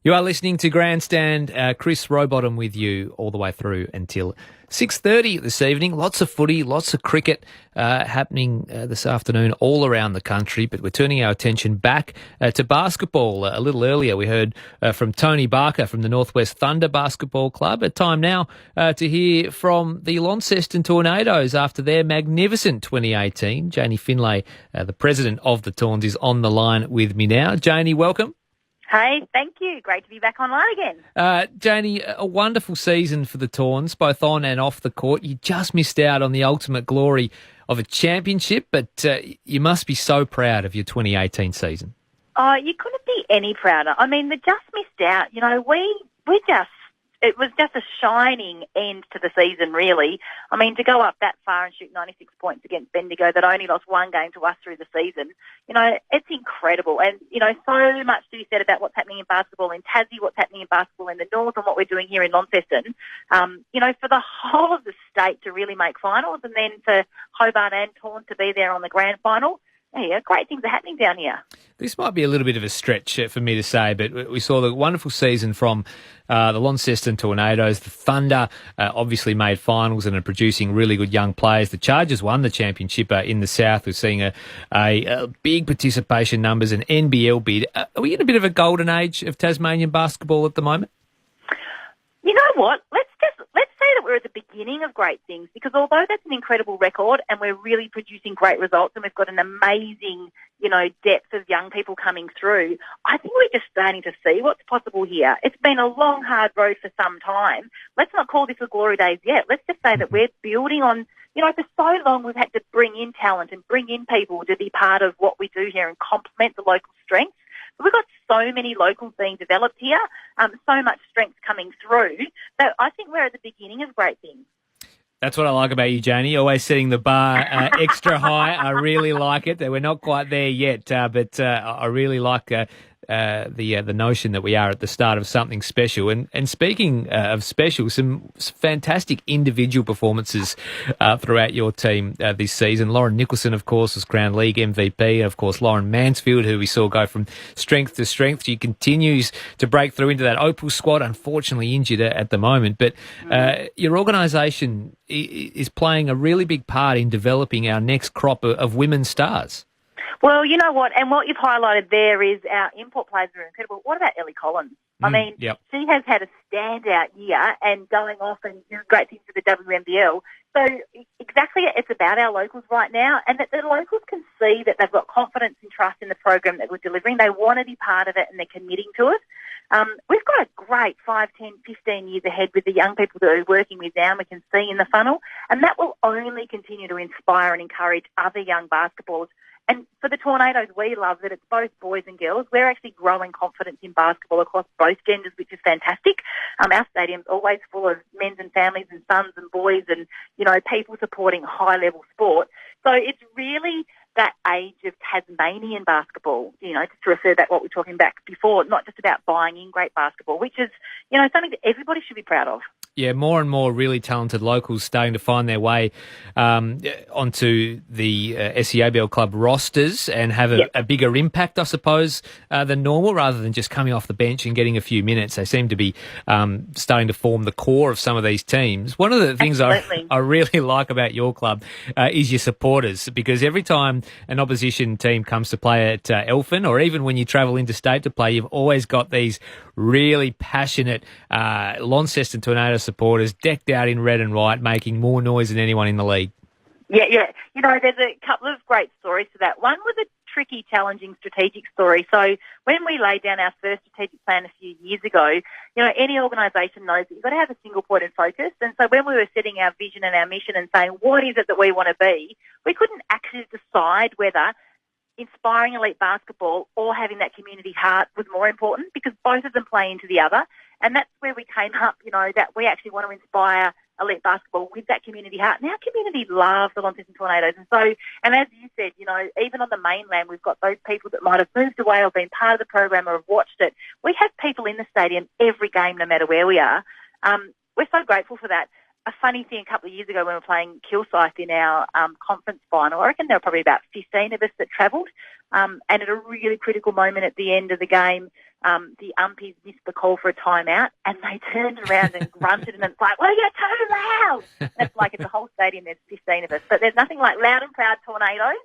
You are listening to Grandstand. Chris Rowbottom with you all the way through until 6:30 this evening. Lots of footy, lots of cricket happening this afternoon all around the country, but we're turning our attention back to basketball. A little earlier we heard from Tony Barker from the Northwest Thunder Basketball Club. At time now to hear from the Launceston Tornadoes after their magnificent 2018. Janie Finlay, the president of the Torns, is on the line with me now. Janie, welcome. Hey, thank you. Great to be back online again. Janie, a wonderful season for the Torns, both on and off the court. You just missed out on the ultimate glory of a championship, but you must be so proud of your 2018 season. Oh, you couldn't be any prouder. I mean, the just missed out. You know, it was just a shining end to the season, really. I mean, to go up that far and shoot 96 points against Bendigo that only lost one game to us through the season, you know, it's incredible. And, you know, so much to be said about what's happening in basketball in Tassie, what's happening in basketball in the North, and what we're doing here in Launceston. You know, for the whole of the state to really make finals, and then for Hobart and Torn to be there on the grand final. Yeah, great things are happening down here. This might be a little bit of a stretch for me to say, but we saw the wonderful season from the Launceston Tornadoes. The Thunder obviously made finals and are producing really good young players. The Chargers won the championship in the South. We're seeing a big participation numbers, an NBL bid. Are we in a bit of a golden age of Tasmanian basketball at the moment? You know what? Let's say that we're at the beginning of great things, because although that's an incredible record and we're really producing great results and we've got an amazing, you know, depth of young people coming through, I think we're just starting to see what's possible here. It's been a long, hard road for some time. Let's not call this a glory days yet. Let's just say that we're building on, you know, for so long we've had to bring in talent and bring in people to be part of what we do here and complement the local strengths. We've got so many locals being developed here, so much strength coming through, that I think we're at the beginning of great things. That's what I like about you, Janie. Always setting the bar extra high. I really like it. We're not quite there yet, but I really like the notion that we are at the start of something special. And speaking of special, some fantastic individual performances throughout your team this season. Lauren Nicholson, of course, was crowned league MVP. And of course, Lauren Mansfield, who we saw go from strength to strength. She continues to break through into that Opal squad, unfortunately injured at the moment. But your organisation is playing a really big part in developing our next crop of women's stars. Well, you know what, and what you've highlighted there is our import players are incredible. What about Ellie Collins? I mean, She has had a standout year and going off and doing great things for the WNBL. So exactly, it's about our locals right now, and that the locals can see that they've got confidence and trust in the program that we're delivering. They want to be part of it and they're committing to it. We've got a great 5, 10, 15 years ahead with the young people that we're working with now, and we can see in the funnel, and that will only continue to inspire and encourage other young basketballers. And for the Tornadoes, we love that it's both boys and girls. We're actually growing confidence in basketball across both genders, which is fantastic. Our stadium's always full of men and families and sons and boys and, you know, people supporting high-level sport. So it's really that age of Tasmanian basketball, you know, just to refer back to what we were talking about before, not just about buying in great basketball, which is, you know, something that everybody should be proud of. Yeah, more and more really talented locals starting to find their way onto the SEABL club rosters and have a bigger impact, I suppose, than normal, rather than just coming off the bench and getting a few minutes. They seem to be starting to form the core of some of these teams. One of the things I really like about your club is your supporters, because every time an opposition team comes to play at Elphin, or even when you travel interstate to play, you've always got these really passionate Launceston Tornado supporters decked out in red and white, making more noise than anyone in the league. Yeah. You know, there's a couple of great stories to that. One was a tricky, challenging strategic story. So when we laid down our first strategic plan a few years ago, you know, any organisation knows that you've got to have a single point of focus. And so when we were setting our vision and our mission and saying, what is it that we want to be, we couldn't actually decide whether inspiring elite basketball or having that community heart was more important, because both of them play into the other. And that's where we came up, you know, that we actually want to inspire elite basketball with that community heart. And our community love the Launceston Tornadoes. And as you said, you know, even on the mainland, we've got those people that might have moved away or been part of the program or have watched it. We have people in the stadium every game, no matter where we are. We're so grateful for that. A funny thing, a couple of years ago when we were playing Kilsyth in our conference final, I reckon there were probably about 15 of us that travelled. And at a really critical moment at the end of the game, the umpies missed the call for a timeout, and they turned around and grunted, and it's like, well, you're too loud. And it's like it's a whole stadium, there's 15 of us. But there's nothing like loud and proud tornadoes.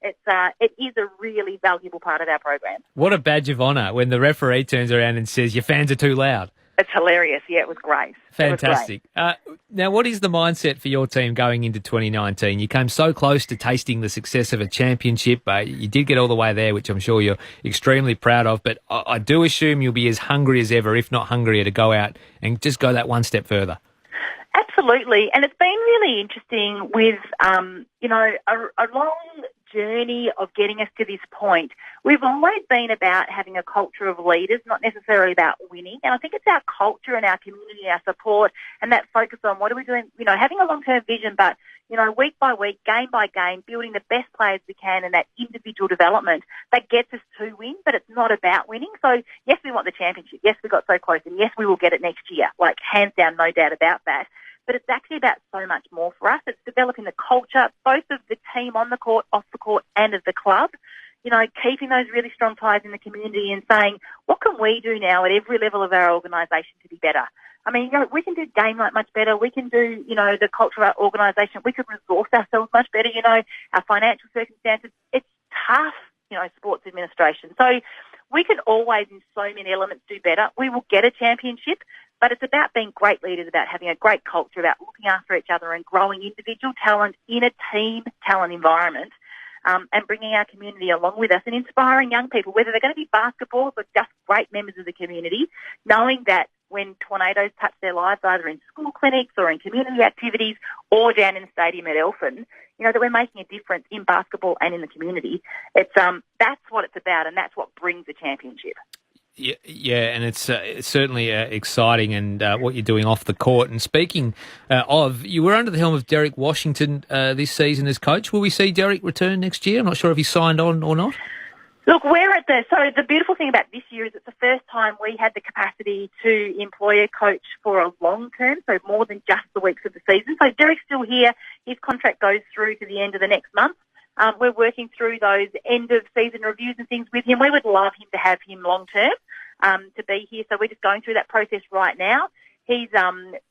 It is a really valuable part of our program. What a badge of honour when the referee turns around and says, your fans are too loud. It's hilarious. Yeah, it was great. Fantastic. Now, what is the mindset for your team going into 2019? You came so close to tasting the success of a championship. You did get all the way there, which I'm sure you're extremely proud of. But I do assume you'll be as hungry as ever, if not hungrier, to go out and just go that one step further. Absolutely. And it's been really interesting with, a long journey of getting us to this point. We've always been about having a culture of leaders, not necessarily about winning. And I think it's our culture and our community, our support, and that focus on what are we doing, having a long-term vision, but, week by week, game by game, building the best players we can and that individual development that gets us to win, but it's not about winning. So, yes, we want the championship. Yes, we got so close, and yes, we will get it next year. Like, hands down, no doubt about that. But it's actually about so much more for us. It's developing the culture, both of the team on the court, off the court, and of the club. Keeping those really strong ties in the community and saying, what can we do now at every level of our organisation to be better? I mean, we can do game night much better. We can do, the culture of our organisation. We could resource ourselves much better, our financial circumstances. It's tough, sports administration. So we can always, in so many elements, do better. We will get a championship, but it's about being great leaders, about having a great culture, about looking after each other and growing individual talent in a team talent environment, and bringing our community along with us and inspiring young people, whether they're going to be basketball or just great members of the community, knowing that when tornadoes touch their lives, either in school clinics or in community activities or down in the stadium at Elfin, that we're making a difference in basketball and in the community. It's that's what it's about, and that's what brings a championship. Yeah, and it's certainly exciting, and what you're doing off the court. And speaking of, you were under the helm of Derek Washington this season as coach. Will we see Derek return next year? I'm not sure if he signed on or not. Look, so the beautiful thing about this year is it's the first time we had the capacity to employ a coach for a long term, so more than just the weeks of the season. So Derek's still here. His contract goes through to the end of the next month. We're working through those end-of-season reviews and things with him. We would love him to have him long-term to be here, so we're just going through that process right now. He's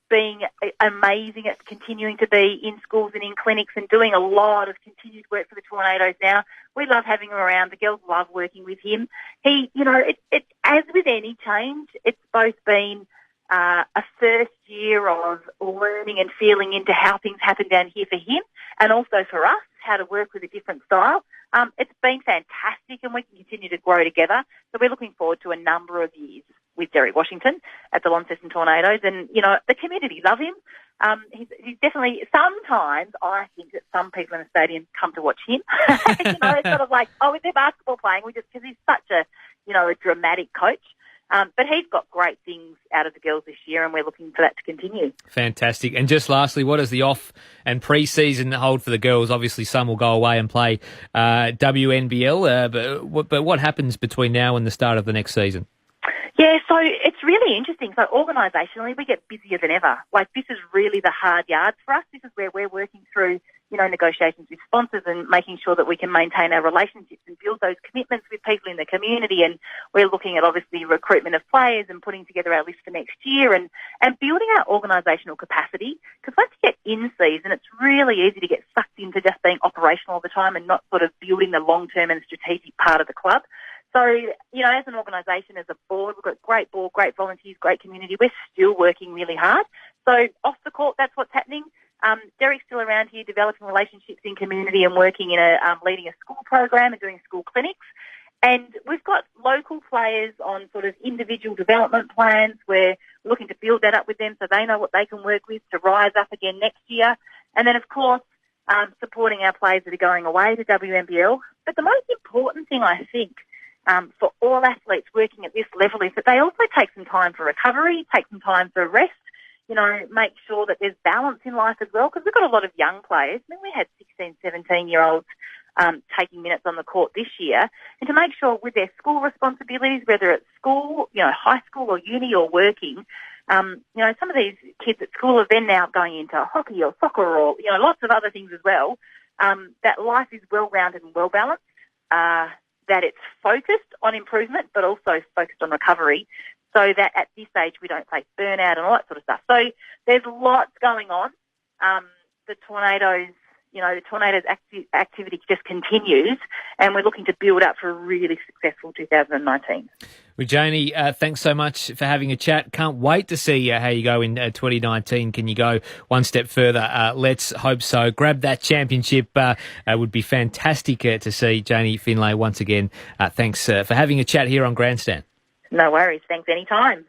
being amazing at continuing to be in schools and in clinics and doing a lot of continued work for the Tornadoes now. We love having him around. The girls love working with him. He, as with any change, it's both been a first year of learning and feeling into how things happen down here for him, and also for us, how to work with a different style. It's been fantastic, and we can continue to grow together. So we're looking forward to a number of years with Derek Washington at the Launceston Tornadoes, and the community love him. He's definitely, sometimes I think that some people in the stadium come to watch him. It's sort of like, if they're basketball playing, because he's such a dramatic coach. But he's got great things out of the girls this year, and we're looking for that to continue. Fantastic. And just lastly, what does the off and pre-season hold for the girls? Obviously, some will go away and play WNBL, but what happens between now and the start of the next season? Yeah, so it's really interesting. So organisationally, we get busier than ever. Like, this is really the hard yards for us. This is where we're working through, negotiations with sponsors and making sure that we can maintain our relationships and build those commitments with people in the community. And we're looking at, obviously, recruitment of players and putting together our list for next year and building our organisational capacity. Because once you get in season, it's really easy to get sucked into just being operational all the time and not sort of building the long-term and strategic part of the club. So, as an organisation, as a board, we've got great board, great volunteers, great community. We're still working really hard. So off the court, that's what's happening. Derek's still around here developing relationships in community and working in leading a school program and doing school clinics. And we've got local players on sort of individual development plans where we're looking to build that up with them so they know what they can work with to rise up again next year. And then, of course, supporting our players that are going away to WNBL. But the most important thing, I think, for all athletes working at this level is that they also take some time for recovery, take some time for rest, make sure that there's balance in life as well, because we've got a lot of young players. I mean, we had 16, 17-year-olds taking minutes on the court this year, and to make sure with their school responsibilities, whether it's school, high school or uni or working, some of these kids at school are then now going into hockey or soccer or, lots of other things as well, that life is well-rounded and well-balanced. that it's focused on improvement but also focused on recovery, so that at this stage we don't face burnout and all that sort of stuff. So there's lots going on. The Tornadoes activity just continues, and we're looking to build up for a really successful 2019. Well, Janie, thanks so much for having a chat. Can't wait to see how you go in 2019. Can you go one step further? Let's hope so. Grab that championship. Would be fantastic to see Janie Finlay once again. Thanks for having a chat here on Grandstand. No worries. Thanks anytime.